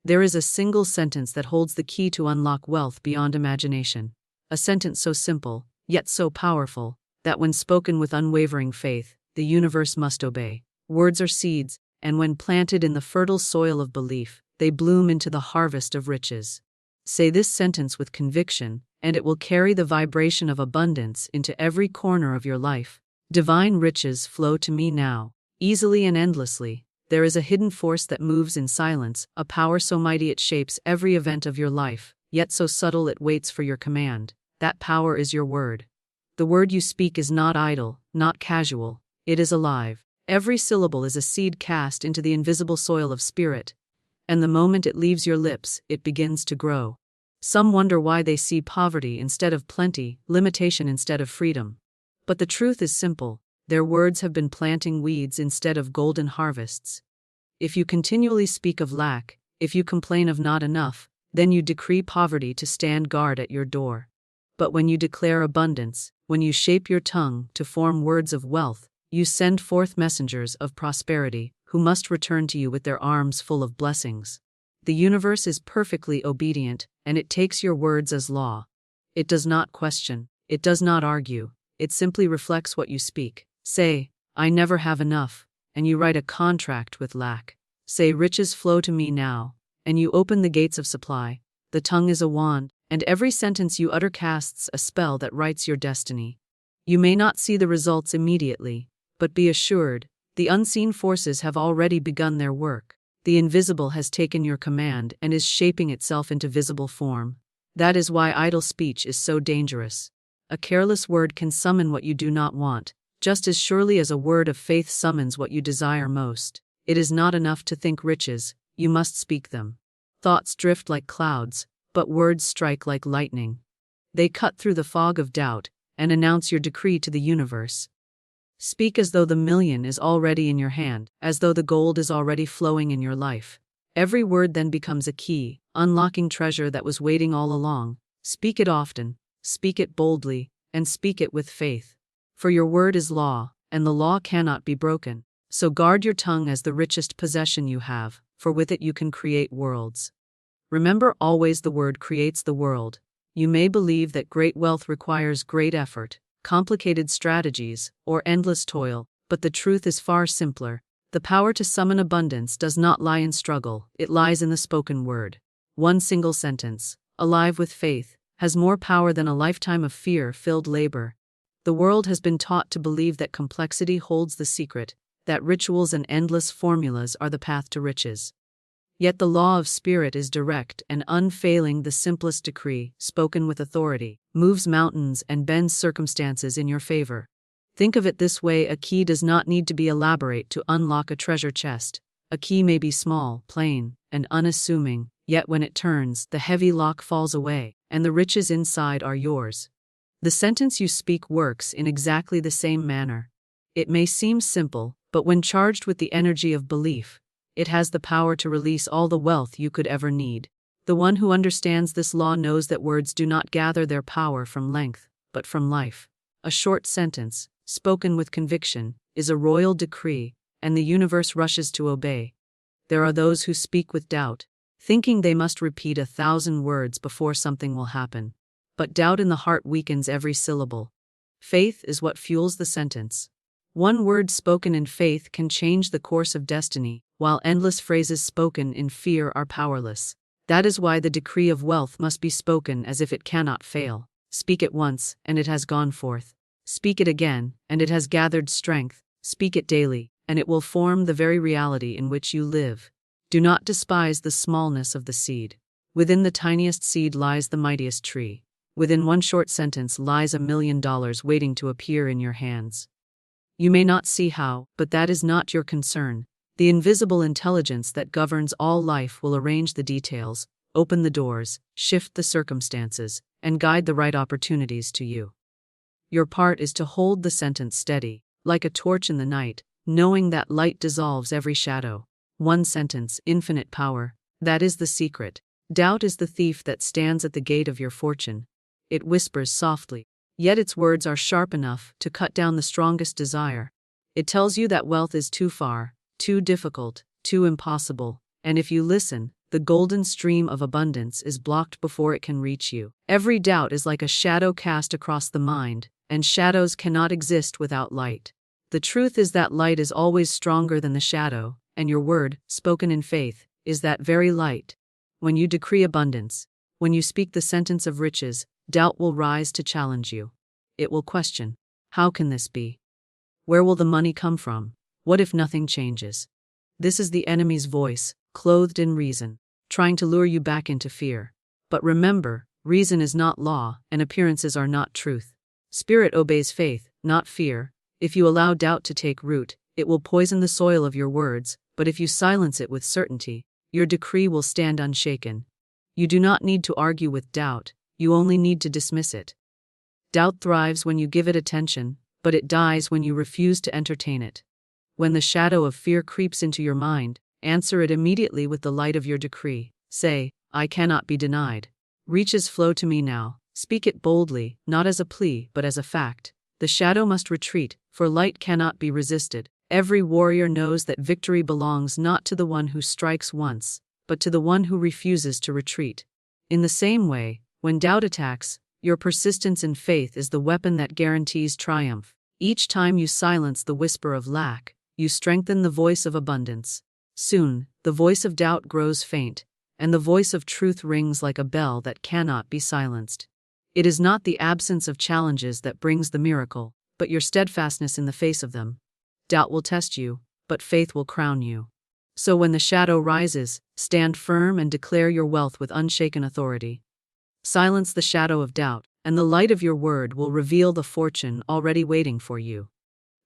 There is a single sentence that holds the key to unlock wealth beyond imagination. A sentence so simple, yet so powerful, that when spoken with unwavering faith, the universe must obey. Words are seeds, and when planted in the fertile soil of belief, they bloom into the harvest of riches. Say this sentence with conviction, and it will carry the vibration of abundance into every corner of your life. Divine riches flow to me now, easily and endlessly. There is a hidden force that moves in silence, a power so mighty it shapes every event of your life, yet so subtle it waits for your command. That power is your word. The word you speak is not idle, not casual. It is alive. Every syllable is a seed cast into the invisible soil of spirit, and the moment it leaves your lips, it begins to grow. Some wonder why they see poverty instead of plenty, limitation instead of freedom. But the truth is simple. Their words have been planting weeds instead of golden harvests. If you continually speak of lack, if you complain of not enough, then you decree poverty to stand guard at your door. But when you declare abundance, when you shape your tongue to form words of wealth, you send forth messengers of prosperity, who must return to you with their arms full of blessings. The universe is perfectly obedient, and it takes your words as law. It does not question, it does not argue, it simply reflects what you speak. Say, I never have enough, and you write a contract with lack. Say, riches flow to me now, and you open the gates of supply. The tongue is a wand, and every sentence you utter casts a spell that writes your destiny. You may not see the results immediately, but be assured, the unseen forces have already begun their work. The invisible has taken your command and is shaping itself into visible form. That is why idle speech is so dangerous. A careless word can summon what you do not want, just as surely as a word of faith summons what you desire most. It is not enough to think riches, you must speak them. Thoughts drift like clouds, but words strike like lightning. They cut through the fog of doubt and announce your decree to the universe. Speak as though the million is already in your hand, as though the gold is already flowing in your life. Every word then becomes a key, unlocking treasure that was waiting all along. Speak it often, speak it boldly, and speak it with faith. For your word is law, and the law cannot be broken. So guard your tongue as the richest possession you have, for with it you can create worlds. Remember always the word creates the world. You may believe that great wealth requires great effort, complicated strategies, or endless toil, but the truth is far simpler. The power to summon abundance does not lie in struggle, it lies in the spoken word. One single sentence, alive with faith, has more power than a lifetime of fear-filled labor. The world has been taught to believe that complexity holds the secret, that rituals and endless formulas are the path to riches. Yet the law of spirit is direct and unfailing. The simplest decree, spoken with authority, moves mountains and bends circumstances in your favor. Think of it this way: a key does not need to be elaborate to unlock a treasure chest. A key may be small, plain, and unassuming, yet when it turns, the heavy lock falls away, and the riches inside are yours. The sentence you speak works in exactly the same manner. It may seem simple, but when charged with the energy of belief, it has the power to release all the wealth you could ever need. The one who understands this law knows that words do not gather their power from length, but from life. A short sentence, spoken with conviction, is a royal decree, and the universe rushes to obey. There are those who speak with doubt, thinking they must repeat 1,000 words before something will happen. But doubt in the heart weakens every syllable. Faith is what fuels the sentence. One word spoken in faith can change the course of destiny, while endless phrases spoken in fear are powerless. That is why the decree of wealth must be spoken as if it cannot fail. Speak it once, and it has gone forth. Speak it again, and it has gathered strength. Speak it daily, and it will form the very reality in which you live. Do not despise the smallness of the seed. Within the tiniest seed lies the mightiest tree. Within one short sentence lies $1 million waiting to appear in your hands. You may not see how, but that is not your concern. The invisible intelligence that governs all life will arrange the details, open the doors, shift the circumstances, and guide the right opportunities to you. Your part is to hold the sentence steady, like a torch in the night, knowing that light dissolves every shadow. One sentence, infinite power. That is the secret. Doubt is the thief that stands at the gate of your fortune. It whispers softly, yet its words are sharp enough to cut down the strongest desire. It tells you that wealth is too far, too difficult, too impossible, and if you listen, The golden stream of abundance is blocked before it can reach you. Every doubt is like a shadow cast across the mind, and shadows cannot exist without light. The truth is that light is always stronger than the shadow, and your word, spoken in faith, is that very light. When you decree abundance, when you speak the sentence of riches, doubt will rise to challenge you. It will question, how can this be? Where will the money come from? What if nothing changes? This is the enemy's voice, clothed in reason, trying to lure you back into fear. But remember, reason is not law, and appearances are not truth. Spirit obeys faith, not fear. If you allow doubt to take root, it will poison the soil of your words, but if you silence it with certainty, your decree will stand unshaken. You do not need to argue with doubt, you only need to dismiss it. Doubt thrives when you give it attention, but it dies when you refuse to entertain it. When the shadow of fear creeps into your mind, answer it immediately with the light of your decree. Say, I cannot be denied. Riches flow to me now. Speak it boldly, not as a plea, but as a fact. The shadow must retreat, for light cannot be resisted. Every warrior knows that victory belongs not to the one who strikes once, but to the one who refuses to retreat. In the same way, when doubt attacks, your persistence in faith is the weapon that guarantees triumph. Each time you silence the whisper of lack, you strengthen the voice of abundance. Soon, the voice of doubt grows faint, and the voice of truth rings like a bell that cannot be silenced. It is not the absence of challenges that brings the miracle, but your steadfastness in the face of them. Doubt will test you, but faith will crown you. So when the shadow rises, stand firm and declare your wealth with unshaken authority. Silence the shadow of doubt, and the light of your word will reveal the fortune already waiting for you.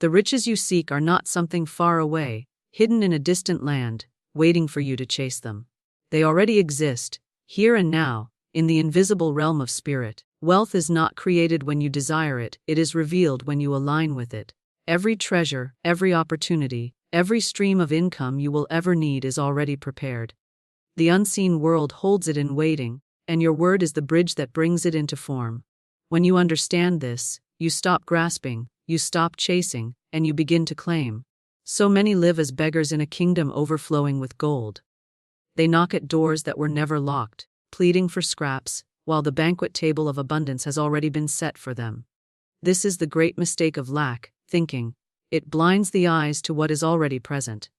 The riches you seek are not something far away, hidden in a distant land, waiting for you to chase them. They already exist, here and now, in the invisible realm of spirit. Wealth is not created when you desire it, it is revealed when you align with it. Every treasure, every opportunity, every stream of income you will ever need is already prepared. The unseen world holds it in waiting, and your word is the bridge that brings it into form. When you understand this, you stop grasping, you stop chasing, and you begin to claim. So many live as beggars in a kingdom overflowing with gold. They knock at doors that were never locked, pleading for scraps, while the banquet table of abundance has already been set for them. This is the great mistake of lack, thinking. It blinds the eyes to what is already present.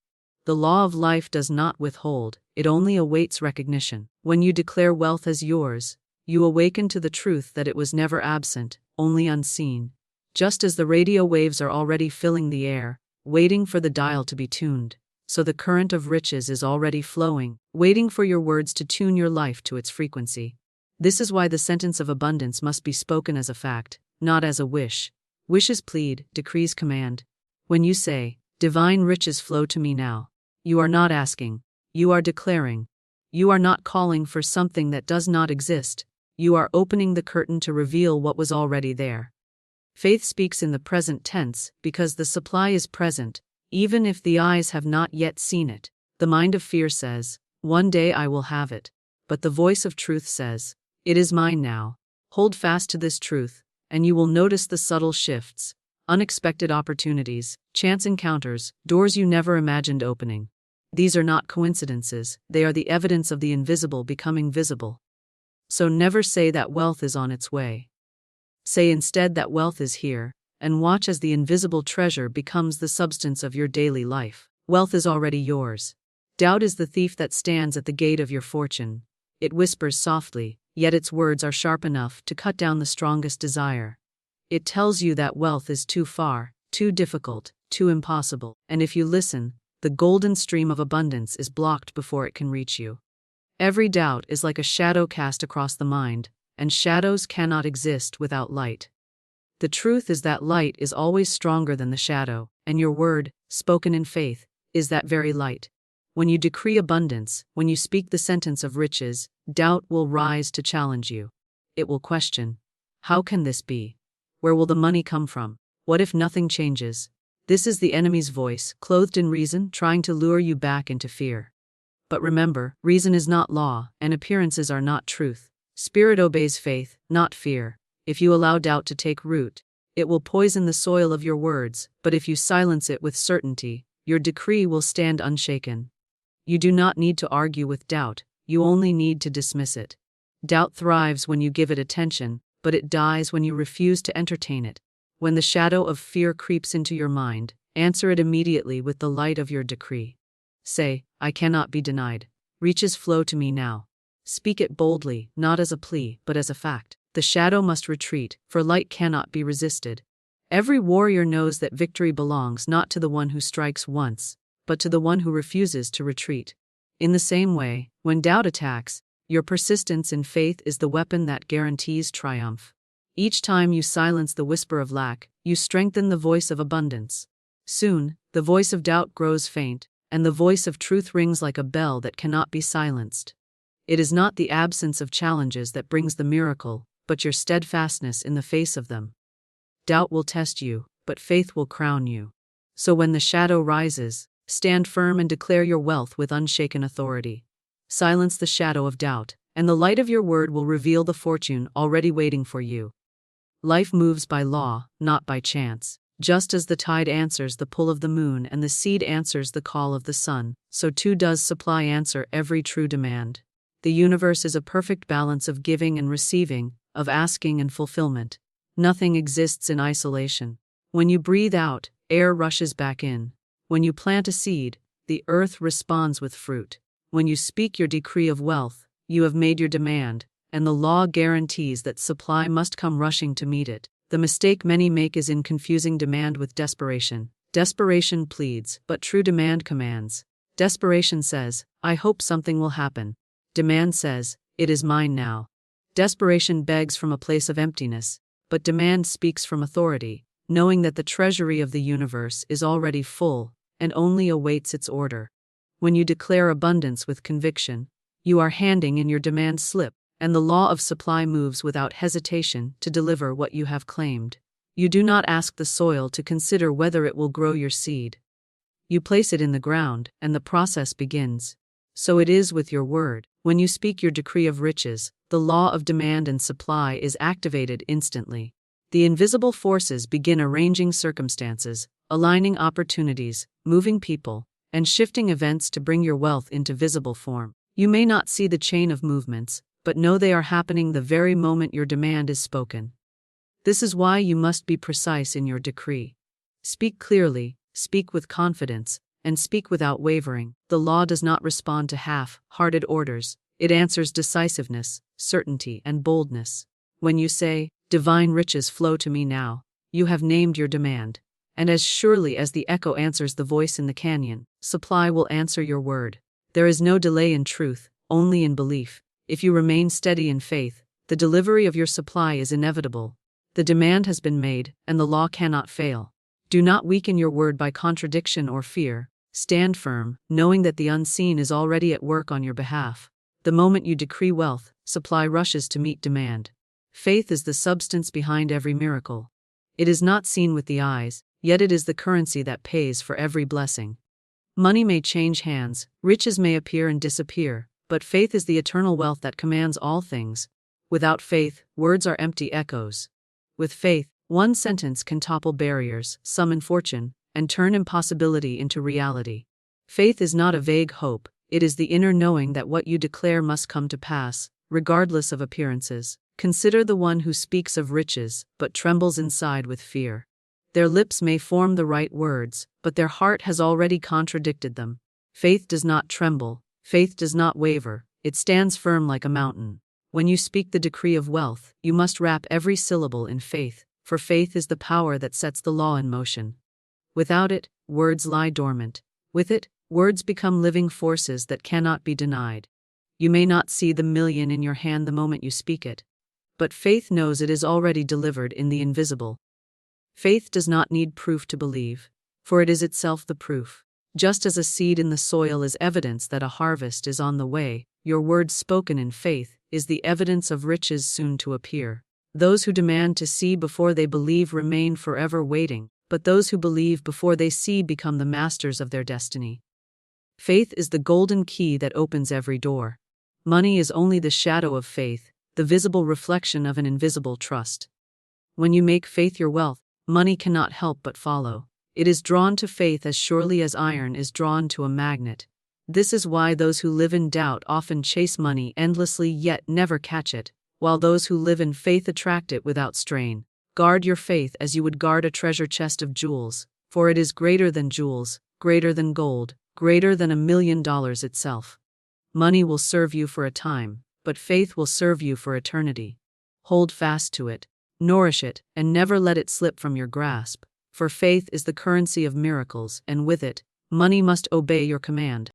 The law of life does not withhold, it only awaits recognition. When you declare wealth as yours, you awaken to the truth that it was never absent, only unseen. Just as the radio waves are already filling the air, waiting for the dial to be tuned, so the current of riches is already flowing, waiting for your words to tune your life to its frequency. This is why the sentence of abundance must be spoken as a fact, not as a wish. Wishes plead, decrees command. When you say, divine riches flow to me now, you are not asking, you are declaring. You are not calling for something that does not exist, you are opening the curtain to reveal what was already there. Faith speaks in the present tense because the supply is present, even if the eyes have not yet seen it. The mind of fear says, one day I will have it. But the voice of truth says, it is mine now. Hold fast to this truth, and you will notice the subtle shifts, unexpected opportunities, chance encounters, doors you never imagined opening. These are not coincidences, they are the evidence of the invisible becoming visible. So never say that wealth is on its way. Say instead that wealth is here, and watch as the invisible treasure becomes the substance of your daily life. Wealth is already yours. Doubt is the thief that stands at the gate of your fortune. It whispers softly, yet its words are sharp enough to cut down the strongest desire. It tells you that wealth is too far, too difficult, too impossible, and if you listen, the golden stream of abundance is blocked before it can reach you. Every doubt is like a shadow cast across the mind, and shadows cannot exist without light. The truth is that light is always stronger than the shadow, and your word, spoken in faith, is that very light. When you decree abundance, when you speak the sentence of riches, doubt will rise to challenge you. It will question, how can this be? Where will the money come from? What if nothing changes? This is the enemy's voice, clothed in reason, trying to lure you back into fear. But remember, reason is not law, and appearances are not truth. Spirit obeys faith, not fear. If you allow doubt to take root, it will poison the soil of your words, but if you silence it with certainty, your decree will stand unshaken. You do not need to argue with doubt, you only need to dismiss it. Doubt thrives when you give it attention, but it dies when you refuse to entertain it. When the shadow of fear creeps into your mind, answer it immediately with the light of your decree. Say, I cannot be denied. Riches flow to me now. Speak it boldly, not as a plea, but as a fact. The shadow must retreat, for light cannot be resisted. Every warrior knows that victory belongs not to the one who strikes once, but to the one who refuses to retreat. In the same way, when doubt attacks, your persistence in faith is the weapon that guarantees triumph. Each time you silence the whisper of lack, you strengthen the voice of abundance. Soon, the voice of doubt grows faint, and the voice of truth rings like a bell that cannot be silenced. It is not the absence of challenges that brings the miracle, but your steadfastness in the face of them. Doubt will test you, but faith will crown you. So when the shadow rises, stand firm and declare your wealth with unshaken authority. Silence the shadow of doubt, and the light of your word will reveal the fortune already waiting for you. Life moves by law, not by chance. Just as the tide answers the pull of the moon and the seed answers the call of the sun, so too does supply answer every true demand. The universe is a perfect balance of giving and receiving, of asking and fulfillment. Nothing exists in isolation. When you breathe out, air rushes back in. When you plant a seed, the earth responds with fruit. When you speak your decree of wealth, you have made your demand, and the law guarantees that supply must come rushing to meet it. The mistake many make is in confusing demand with desperation. Desperation pleads, but true demand commands. Desperation says, I hope something will happen. Demand says, it is mine now. Desperation begs from a place of emptiness, but demand speaks from authority, knowing that the treasury of the universe is already full and only awaits its order. When you declare abundance with conviction, you are handing in your demand slip, and the law of supply moves without hesitation to deliver what you have claimed. You do not ask the soil to consider whether it will grow your seed. You place it in the ground, and the process begins. So it is with your word. When you speak your decree of riches, the law of demand and supply is activated instantly. The invisible forces begin arranging circumstances, aligning opportunities, moving people, and shifting events to bring your wealth into visible form. You may not see the chain of movements, but know they are happening the very moment your demand is spoken. This is why you must be precise in your decree. Speak clearly, speak with confidence, and speak without wavering. The law does not respond to half-hearted orders. It answers decisiveness, certainty, and boldness. When you say, divine riches flow to me now, you have named your demand. And as surely as the echo answers the voice in the canyon, supply will answer your word. There is no delay in truth, only in belief. If you remain steady in faith, the delivery of your supply is inevitable. The demand has been made, and the law cannot fail. Do not weaken your word by contradiction or fear. Stand firm, knowing that the unseen is already at work on your behalf. The moment you decree wealth, supply rushes to meet demand. Faith is the substance behind every miracle. It is not seen with the eyes, yet it is the currency that pays for every blessing. Money may change hands, riches may appear and disappear, but faith is the eternal wealth that commands all things. Without faith, words are empty echoes. With faith, one sentence can topple barriers, summon fortune, and turn impossibility into reality. Faith is not a vague hope, it is the inner knowing that what you declare must come to pass, regardless of appearances. Consider the one who speaks of riches, but trembles inside with fear. Their lips may form the right words, but their heart has already contradicted them. Faith does not tremble, faith does not waver, it stands firm like a mountain. When you speak the decree of wealth, you must wrap every syllable in faith, for faith is the power that sets the law in motion. Without it, words lie dormant. With it, words become living forces that cannot be denied. You may not see the million in your hand the moment you speak it, but faith knows it is already delivered in the invisible. Faith does not need proof to believe, for it is itself the proof. Just as a seed in the soil is evidence that a harvest is on the way, your word spoken in faith is the evidence of riches soon to appear. Those who demand to see before they believe remain forever waiting, but those who believe before they see become the masters of their destiny. Faith is the golden key that opens every door. Money is only the shadow of faith, the visible reflection of an invisible trust. When you make faith your wealth, money cannot help but follow. It is drawn to faith as surely as iron is drawn to a magnet. This is why those who live in doubt often chase money endlessly yet never catch it, while those who live in faith attract it without strain. Guard your faith as you would guard a treasure chest of jewels, for it is greater than jewels, greater than gold, greater than $1,000,000 itself. Money will serve you for a time, but faith will serve you for eternity. Hold fast to it, nourish it, and never let it slip from your grasp, for faith is the currency of miracles, and with it, money must obey your command.